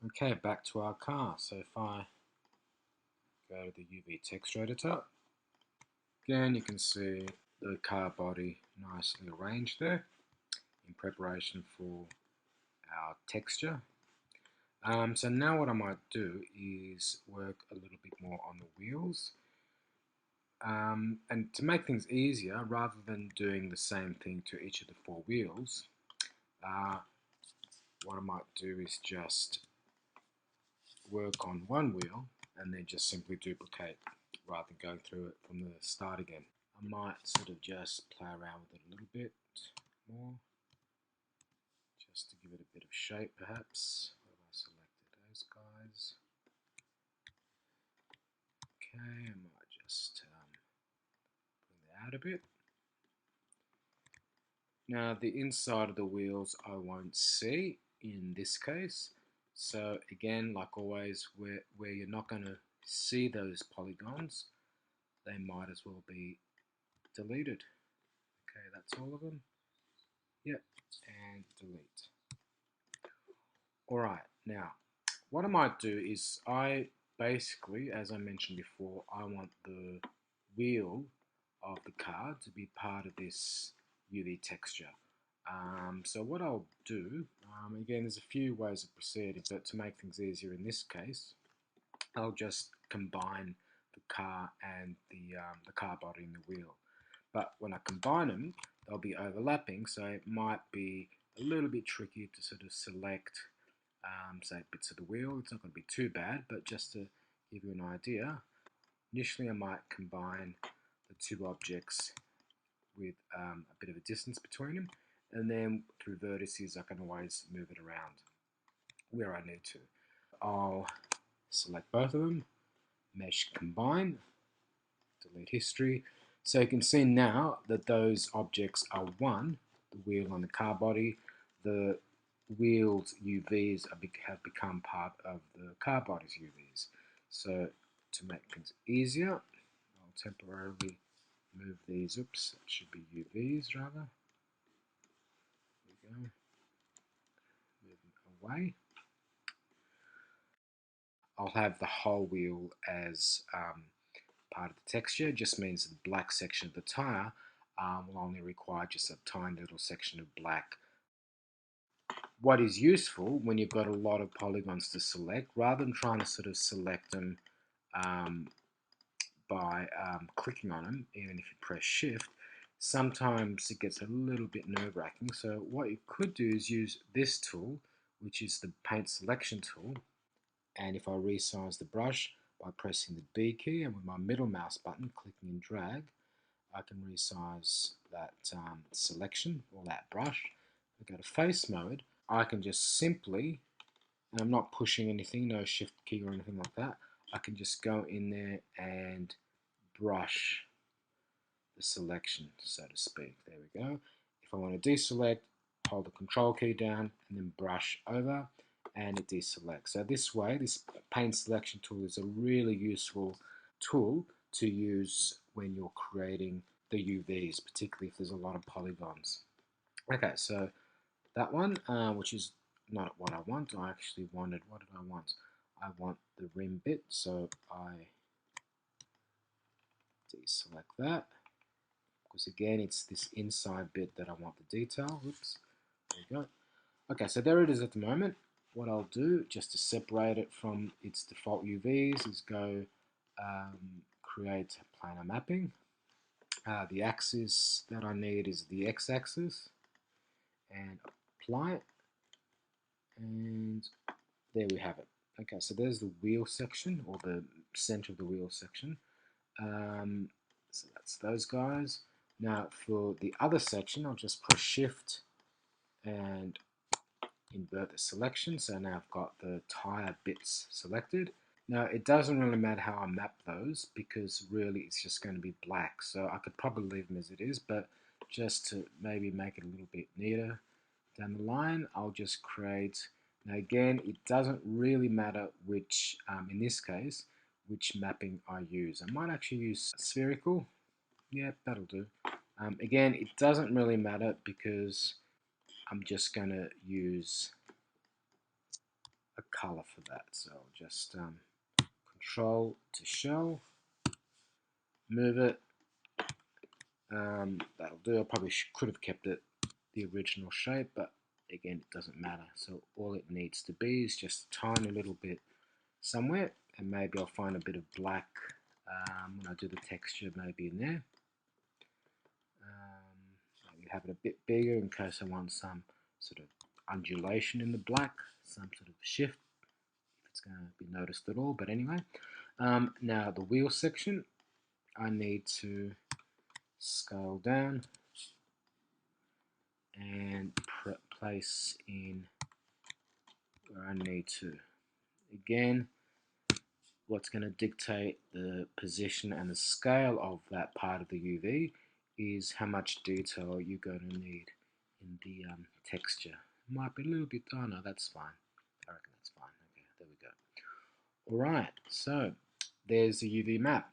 Okay, back to our car. So if I go to the UV texture editor, again you can see the car body nicely arranged there in preparation for our texture. So now what I might do is work a little bit more on the wheels. And to make things easier, rather than doing the same thing to each of the four wheels, what I might do is just work on one wheel and then just simply duplicate rather than going through it from the start again. I might sort of just play around with it a little bit more, just to give it a bit of shape perhaps. Where have I selected those guys? Okay, I might just bring that out a bit. Now the inside of the wheels I won't see in this case. So again, like always, where you're not going to see those polygons, they might as well be deleted. Okay, that's all of them. Yep, and delete. Alright, now what I might do is I basically, as I mentioned before, I want the wheel of the car to be part of this UV texture. So what I'll do, again there's a few ways of proceeding, but to make things easier in this case, I'll just combine the car and the car body and the wheel. But when I combine them, they'll be overlapping, so it might be a little bit tricky to sort of select, say, bits of the wheel. It's not going to be too bad, but just to give you an idea, initially I might combine the two objects with a bit of a distance between them, and then through vertices I can always move it around where I need to. I'll select both of them, mesh combine, delete history. So you can see now that those objects are one, the wheel and the car body. The wheel's UVs have become part of the car body's UVs. So to make things easier, I'll temporarily move these, oops, that should be UVs rather. There we go, move them away. I'll have the whole wheel as part of the texture. It just means the black section of the tyre will only require just a tiny little section of black. What is useful when you've got a lot of polygons to select, rather than trying to sort of select them by clicking on them, even if you press shift, sometimes it gets a little bit nerve-wracking. So what you could do is use this tool, which is the paint selection tool, and if I resize the brush by pressing the B key and with my middle mouse button clicking and drag, I can resize that selection or that brush. If I go to face mode, I can just simply, and I'm not pushing anything, no shift key or anything like that, I can just go in there and brush the selection, so to speak. There we go. If I want to deselect, hold the control key down and then brush over and it deselects. So this way, this paint selection tool is a really useful tool to use when you're creating the UVs, particularly if there's a lot of polygons. Okay, so that one, which is not what I want. I actually wanted, what did I want? I want the rim bit, so I deselect that, because again it's this inside bit that I want the detail. Oops, there you go. Okay, so there it is at the moment. What I'll do, just to separate it from its default UVs, is go create planar mapping. The axis that I need is the x-axis, and apply it, and there we have it. Okay, so there's the wheel section, or the center of the wheel section. So that's those guys. Now for the other section, I'll just press shift and invert the selection. So now I've got the tire bits selected. Now it doesn't really matter how I map those, because really it's just going to be black. So I could probably leave them as it is, but just to maybe make it a little bit neater down the line, I'll just create, now again, it doesn't really matter which, in this case, which mapping I use. I might actually use spherical. Yeah, that'll do. Again, it doesn't really matter because I'm just going to use a color for that. So I'll just Control to show, move it. That'll do. I probably could have kept it the original shape, but again, it doesn't matter. So all it needs to be is just a tiny little bit somewhere, and maybe I'll find a bit of black when I do the texture, maybe in there. Maybe have it a bit bigger in case I want some sort of undulation in the black, some sort of shift, if it's going to be noticed at all. But anyway, now the wheel section, I need to scale down and place in where I need to. Again, what's going to dictate the position and the scale of that part of the UV is how much detail you're going to need in the texture. It might be a little bit, oh no, that's fine. I reckon that's fine. Okay, there we go. Alright, so there's the UV map.